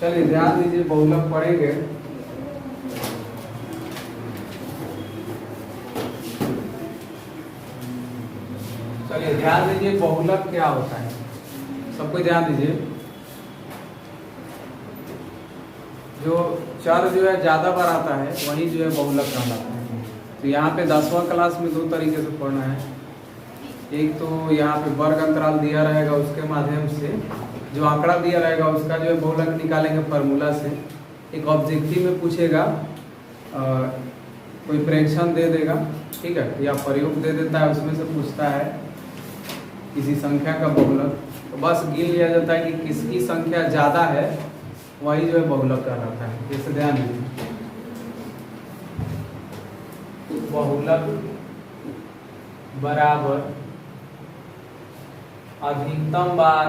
चलिए ध्यान दीजिए, बहुलक पढ़ेंगे। चलिए ध्यान दीजिए, बहुलक क्या होता है, सबको ध्यान दीजिए। जो चर जो है ज्यादा बार आता है वही जो है बहुलक कहलाता है। तो यहाँ पे 10वां क्लास में दो तरीके से पढ़ना है। एक तो यहाँ पे वर्ग अंतराल दिया रहेगा, उसके माध्यम से जो आंकड़ा दिया रहेगा उसका जो है बहुलक निकालेंगे फार्मूला से। एक ऑब्जेक्टिव में पूछेगा, कोई प्रेक्षण दे देगा, ठीक है, या प्रयोग दे देता है, उसमें से पूछता है किसी संख्या का बहुलक, तो बस गिन लिया जाता है कि किसकी संख्या ज़्यादा है, वही जो है बहुलक कहलाता है। इसे ध्यान दीजिए, बहुलक बराबर अधिकतम बार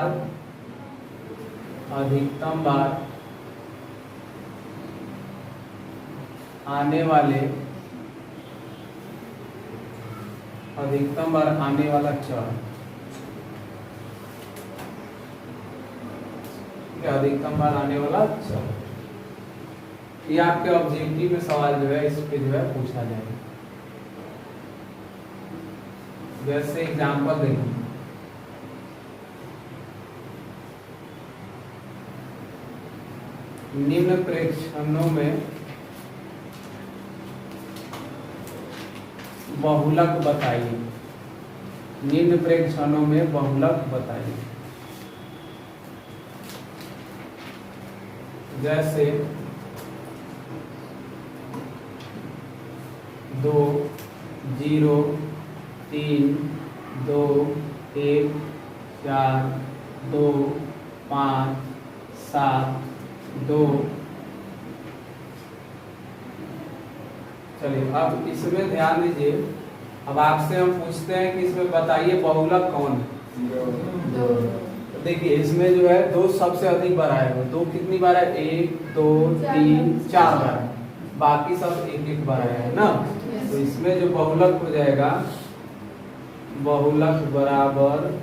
आने वाला चर, अधिकतम बार आने वाला चर। ये आपके ऑब्जेक्टिव में सवाल जो है इस पे जो है पूछा जाएगा। जैसे एग्जांपल देखिए, निम्न प्रेक्षणों में बहुलक बताइए। निम्न प्रेक्षणों में बहुलक बताइए। जैसे 2, 0, 3, 2, 1, 4, 2, 5, 7, 2। चलिए अब इसमें ध्यान दीजिए। अब आपसे हम पूछते हैं कि इसमें बताइए बहुलक कौन है। देखिए इसमें जो है 2 सबसे अधिक बार आएगा। 2 कितनी बार है? 1, 2, 3, 4 बार है, बाकी सब 1-1 बार आया है ना। तो इसमें जो बहुलक हो जाएगा, बहुलक बराबर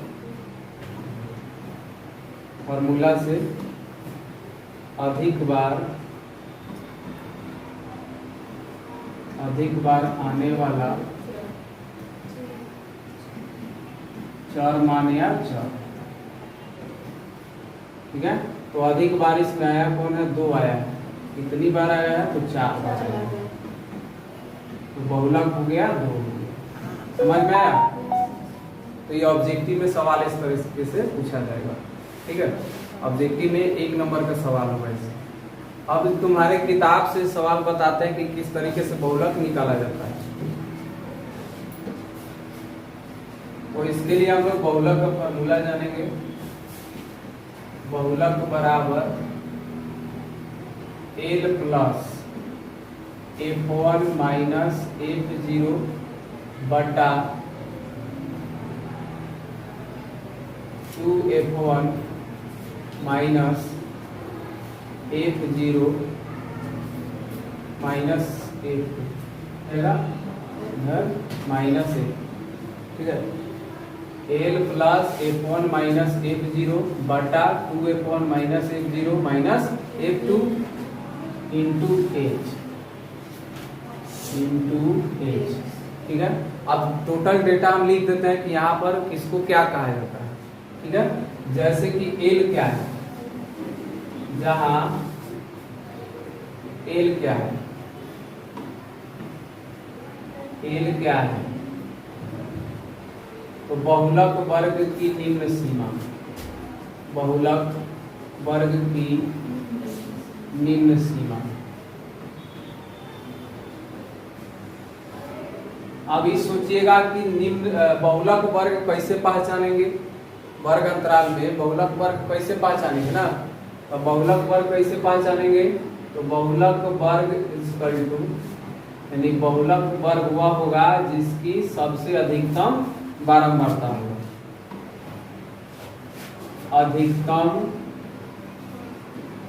फॉर्मूला से अधिक बार आने वाला चर मान या चर, ठीक है। तो अधिक बार इसमें आया कौन है? 2 आया है। कितनी बार आया है? तो 4 बार आया है। तो बहुलक हो गया 2 हो गया। समझ में आया? तो ये ऑब्जेक्टिव में सवाल इस तरीके से पूछा जाएगा, ठीक है। ऑब्जेक्टिव में 1 नंबर का सवाल होगा इससे। अब तुम्हारे किताब से सवाल बताते हैं कि किस तरीके से बहुलक निकाला जाता है। तो इसके लिए हम लोग बहुलक का फॉर्मूला जानेंगे। बहुलक बराबर L plus F1 minus F0 बटा 2F1 minus F0 minus F2 है इधर माइनस F, ठीक है। L plus F1 minus F0 बटा 2F1 minus F0 minus F2 into H, ठीक है। अब टोटल डेटा हम लिख देते हैं कि यहाँ पर किसको क्या कहा जाता है, ठीक है। जैसे कि L क्या है, जहां L क्या है, L क्या है, तो बहुलक वर्ग की निम्न सीमा, बहुलक वर्ग की निम्न सीमा। अभी सोचिएगा कि निम्न बहुलक वर्ग कैसे पहचानेंगे। वर्ग अंतराल में बहुलक वर्ग कैसे पहचानेंगे ना, तो बहुलक वर्ग कैसे पहचानेंगे, तो बहुलक वर्ग इक्वल टू, यानी बहुलक वर्ग वह होगा जिसकी सबसे अधिकतम बारंबारता होगा।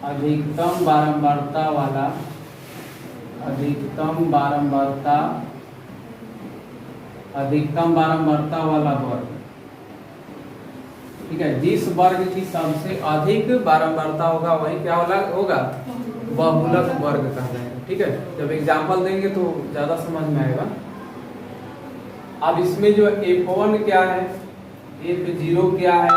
अधिकतम बारंबारता वाला, अधिकतम बारंबारता वाला वर्ग, ठीक है, जिस वर्ग की सबसे अधिक बारंबारता होगा वही क्या होगा, बहुलक वर्ग कहा जाएगा। ठीक है, जब एग्जाम्पल देंगे तो ज्यादा समझ में आएगा। अब इसमें जो F1 क्या है, F0 क्या है,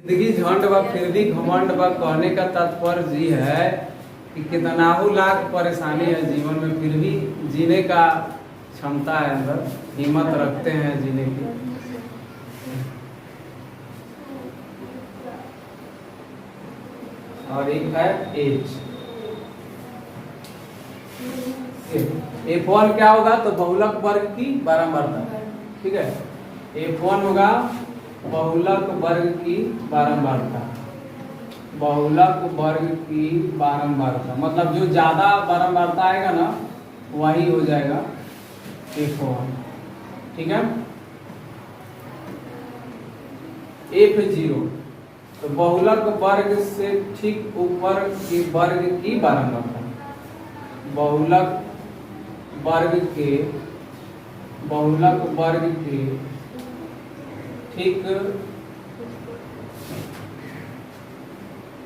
जिंदगी झंड व फिर भी घमंड व कहने का तात्पर्य ये है कि कितनाहु लाख परेशानी है जीवन में, फिर भी जीने का क्षमता है अंदर, हिम्मत रखते हैं जीने की। और एक है एज। F1 क्या होगा, तो बहुलक वर्ग की बारंबारता। ठीक है, F1 होगा बहुलक वर्ग की बारंबारता, बहुलक वर्ग की बारंबारता मतलब जो ज्यादा बारंबारता आएगा ना वही हो जाएगा F1। ठीक है, F0 तो बहुलक वर्ग से ठीक ऊपर के वर्ग की बारंबारता, बहुलक वर्ग के ठीक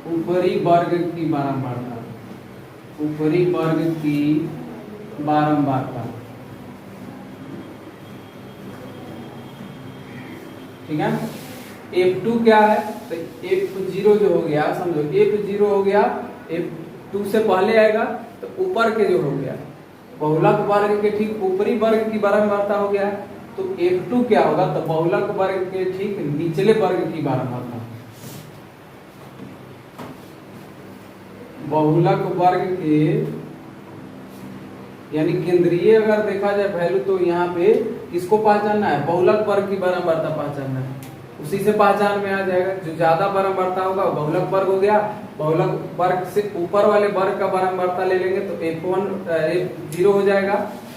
ऊपरी वर्ग की बारंबारता, ऊपरी वर्ग की बारंबारता। ठीक है, F2 क्या है, तो F0 जो हो गया, समझो F0 हो गया, F2 से पहले आएगा तो ऊपर के जो हो गया बहुलक वर्ग के ठीक ऊपरी वर्ग की बारंबारता हो गया, तो F2 क्या होगा, तो बहुलक वर्ग के ठीक निचले वर्ग की बारंबारता, बहुलक वर्ग के यानी केंद्रीय अगर देखा जाए वैल्यू, तो यहाँ पे किसको पहचानना है, बहुलक वर्ग की बारंबारता पहचानना है, उसी से पहचान में आ जाएगा। जो ज्यादा बारंबारता होगा बहुलक वर्ग हो गया, बहुलक वर्ग से ऊपर वाले वर्ग का बारंबारता ले लेंगे तो F0 हो जाएगा,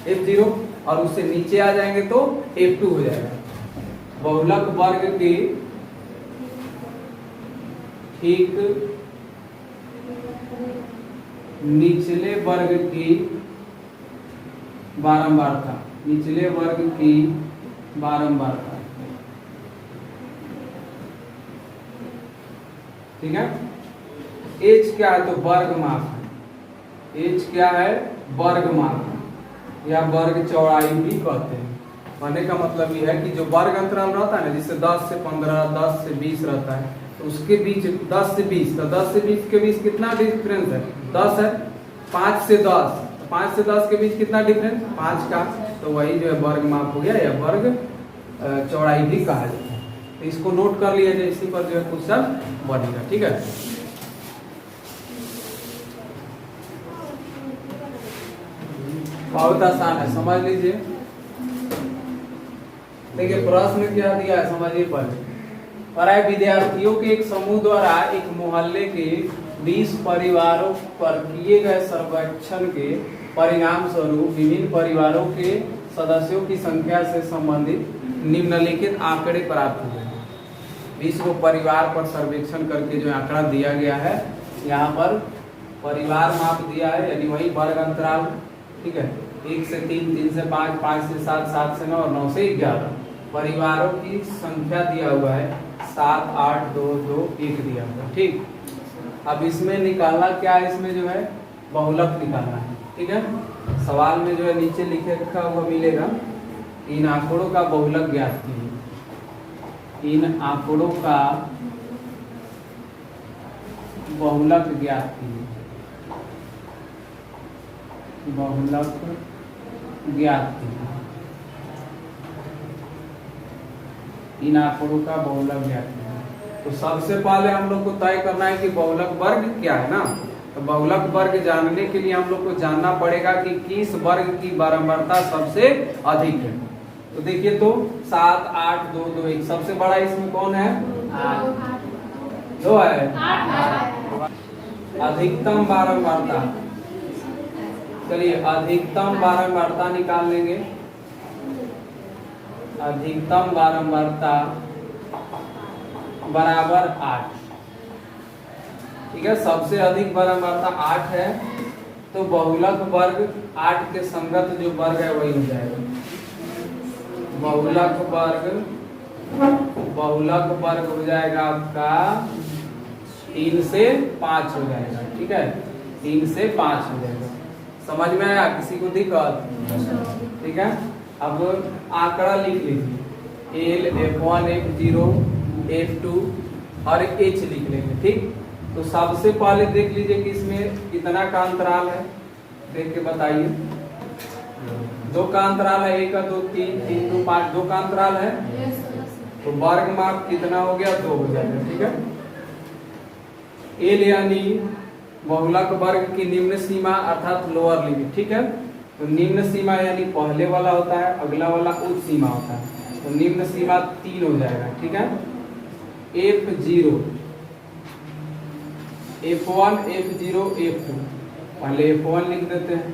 F0, और उससे नीचे आ जाएंगे तो F2 हो जाएगा। बहुलक वर्ग के ठीक निचले वर्ग की बारंबारता, निचले वर्ग की बारंबारता। ठीक है, एच क्या है, तो वर्ग माप है, एच क्या है, वर्ग माप या वर्ग चौड़ाई भी कहते हैं। कहने का मतलब ये है कि जो वर्ग अंतराल रहता है ना, जिससे 10 से 15, 10 से 20 रहता है, तो उसके बीच 10 से 20, तो 10 से 20 के बीच कितना डिफरेंस है, 10 है, 5 से 10, 5 से 10 के बीच कितना डिफरेंस, 5 का, तो वही जो है वर्ग माप हो गया या वर्ग चौड़ाई भी कहा जाता है। तो इसको नोट कर लिया जाए, इसी पर जो है क्वेश्चन बनेगा। ठीक है, बहुत आसान है, समझ लीजिए। देखिए प्रश्न क्या दिया है, समझिए पहले। पढ़ाए विद्यार्थियों के एक समूह द्वारा एक मोहल्ले के 20 परिवारों पर किए गए सर्वेक्षण के परिणाम स्वरूप विभिन्न परिवारों के सदस्यों की संख्या से संबंधित निम्नलिखित आंकड़े प्राप्त हुए। 20 को परिवार पर सर्वेक्षण करके जो आंकड़ा दिया गया है, यहाँ पर परिवार माप दिया है, यानी वही वर्ग अंतराल। ठीक है, 1 से 3, 3 से 5, 5 से 7, 7 से 9 और 9 से 11 परिवारों की संख्या दिया हुआ है, 7, 8, 2, 2, 1 दिया हुआ है। ठीक, अब इसमें निकालना क्या है, इसमें जो है बहुलक निकालना है। ठीक है, सवाल में जो है नीचे लिखे रखा हुआ मिलेगा, इन आंकड़ों का बहुलक ज्ञात कीजिए, इन आंकड़ों का बहुलक ज्ञात कीजिए, बहुलक ज्ञात कीजिए, इन आंकड़ों का बहुलक ज्ञात कीजिए। तो सबसे पहले हम लोग को तय करना है कि बहुलक वर्ग क्या है ना। तो बहुलक वर्ग जानने के लिए हम लोग को जानना पड़ेगा कि किस वर्ग की बारंबारता सबसे अधिक है। तो देखिए, तो 7, 8, 2, 2, 1 सबसे बड़ा इसमें कौन है, 2 है। अधिकतम बारंबारता, चलिए अधिकतम बारंबारता निकाल लेंगे। अधिकतम बारंबारता बराबर 8। ठीक है, सबसे अधिक बारंबारता 8 है, तो बहुलक वर्ग 8 के संगत जो वर्ग है वही हो जाएगा। बहुलक वर्ग हो जाएगा आपका 3 से 5 हो जाएगा। ठीक है, 3 से 5 हो जाएगा। समझ में आया? किसी को दिक्कत? ठीक है, अब आंकड़ा लिख लीजिए, L F1 F0 F2 और H लिख लेंगे। ठीक, तो सबसे पहले देख लीजिए कि इसमें कितना का अंतराल है, देख के बताइए। 2 का अंतराल है, 1 2 3 3 2 5, 2 का अंतराल है, तो वर्ग माप कितना हो गया? 2 हो जाएगा। ठीक है, एल यानी बहुलक वर्ग की निम्न सीमा अर्थात लोअर लिमिट। ठीक है, तो निम्न सीमा यानी पहले वाला होता है, अगला वाला उच्च सीमा होता है, तो निम्न सीमा 3 हो जाएगा। ठीक है, F0 F1 F0 F2, पहले F1 लिख देते हैं।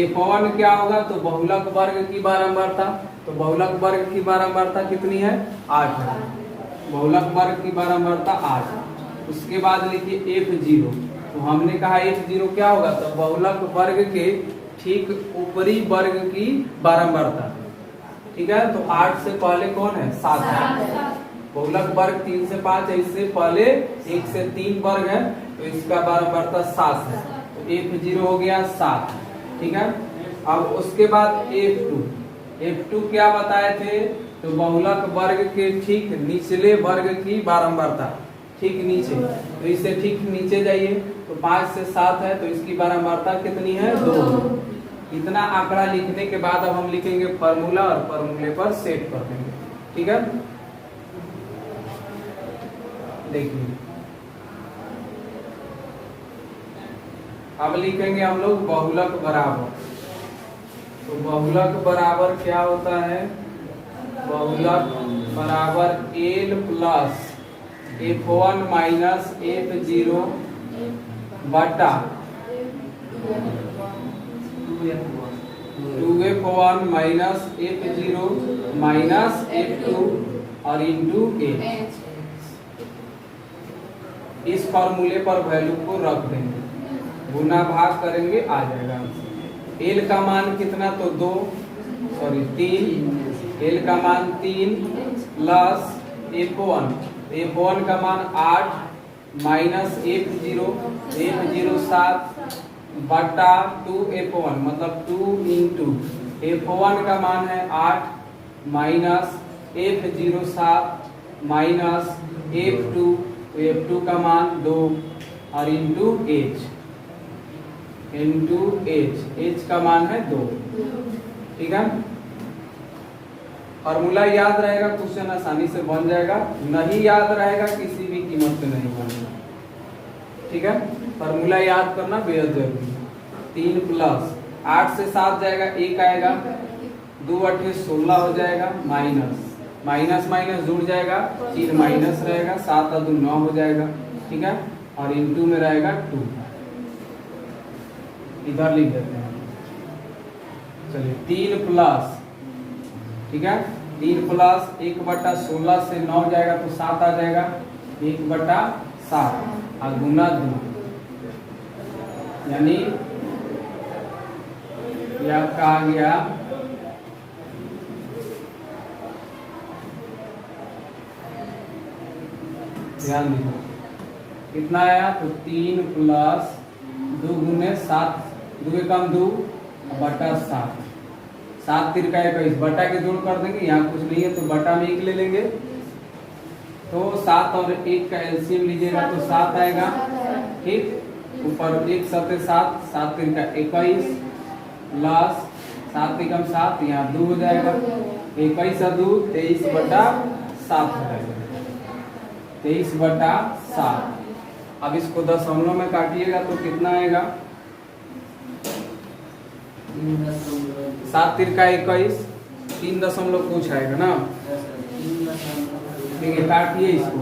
F1 क्या होगा? तो बहुलक वर्ग की बारंबारता, तो बहुलक वर्ग की बारंबारता कितनी है? 8 है। बहुलक वर्ग की बारंबारता 8। उसके बाद लिखिए F0, तो हमने कहा F0 क्या होगा? तो बहुलक वर्ग के ठीक ऊपरी वर्ग की बारंबारता। ठीक है, तो 8 से पहले कौन है? 7 है। बहुलक वर्ग 3 से 5 है, इससे पहले 1 से 3 वर्ग है, तो इसका बारंबारता 7 है, तो F0 हो गया 7। ठीक है, अब उसके बाद F2 क्या बताए थे? तो बहुलक वर्ग के ठीक निचले वर्ग की बारंबारता, ठीक नीचे, तो इससे ठीक नीचे जाइए, तो 5 से 7 है, तो इसकी बारंबारता कितनी है? 2। इतना आंकड़ा लिखने के बाद अब हम लिखेंगे फॉर्मूला और फॉर्मूले पर सेट कर देंगे। ठीक है, देखिए अब लिखेंगे हम लोग बहुलक बराबर। तो बहुलक बराबर क्या होता है? बहुलक बराबर L plus F1 minus F0 बटा 2F1 minus F0 minus F2 और इंटू H। इस फॉर्मूले पर वैल्यू को रख देंगे, गुना भाग करेंगे, आ जाएगा। L का मान कितना? तो 3। L का मान 3 प्लस F1 का मान 8 माइनस F0 7 बटा 2F1 मतलब 2 इंटू F1 का मान है 8 माइनस F0 7 माइनस F2, तो F2 का मान 2 और इंटू H का मान है 2। ठीक है, फॉर्मूला याद रहेगा, क्वेश्चन आसानी से बन जाएगा। नहीं याद रहेगा किसी भी कीमत पे नहीं बनेगा। ठीक है, फॉर्मूला याद करना बेहद जरूरी है। 3 प्लस 8 से 7 जाएगा, 1 आएगा, 2 8 16 हो जाएगा, माइनस माइनस जुड़ जाएगा, 3 माइनस रहेगा, 7 और 2 9 हो जाएगा। ठीक है, और इंटू में रहेगा 2, इधर लिख देते हैं। चलिए 3 प्लस, ठीक है, 3 प्लस 1/16 से 9 जाएगा तो 7 आ जाएगा, 1/7 और गुना 2, यानी यह आपका आ गया ध्यान दीजिए कितना आया? तो 3 प्लस 2 गुने 7, 2 कम 2 बटा 7, 7 तिरका 21, बटा के जोड़ कर देंगे, यहाँ कुछ नहीं है तो बटा में 1 ले लेंगे, तो 7 और 1 का एलसीएम लीजिएगा तो 7 आएगा। ठीक, ऊपर 1 7 7, 7 तिरका 21 प्लस 7 एकम 7, यहाँ 2 हो जाएगा, 21 और 2 23/7 हो जाएगा, 23/7। अब इसको दशमलव में काटिएगा तो कितना आएगा? 7 तिरका 21, 3 दशमलव कुछ आएगा ना, ठीक है, काटिए इसको,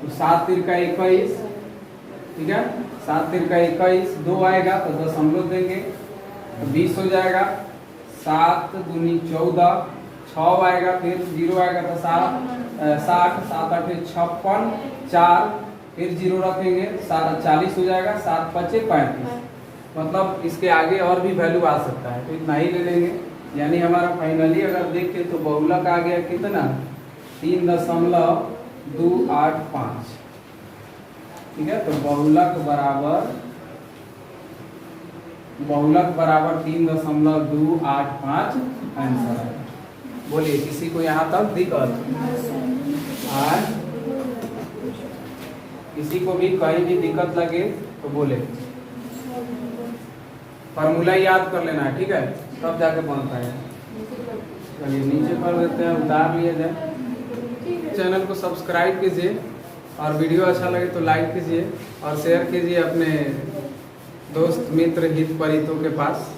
तो 7 तिरका 21, ठीक है, 7 तिरका 21, 2 आएगा तो दशमलव देंगे तो 20 हो जाएगा, 7 दूनी 14, 6 आएगा, फिर 0 आएगा तो 60, 7 8 56, 4 फिर 0 रखेंगे, 40 हो जाएगा, 7 5 35, मतलब इसके आगे और भी वैल्यू आ सकता है, तो इतना ही ले लेंगे। यानी हमारा फाइनली अगर देखें तो बहुलक आ गया कितना 3.285। ठीक है, तो बहुलक बराबर 3.285 आंसर है। बोलिए किसी को यहाँ तक दिक्कत? किसी को भी कहीं भी दिक्कत लगे तो बोले। फॉर्मूला याद कर लेना है, ठीक है, तब जाके बनता है। चलिए नीचे कर देते हैं, उतार लिया जाए। चैनल को सब्सक्राइब कीजिए और वीडियो अच्छा लगे तो लाइक कीजिए और शेयर कीजिए अपने दोस्त मित्र हित परितों के पास।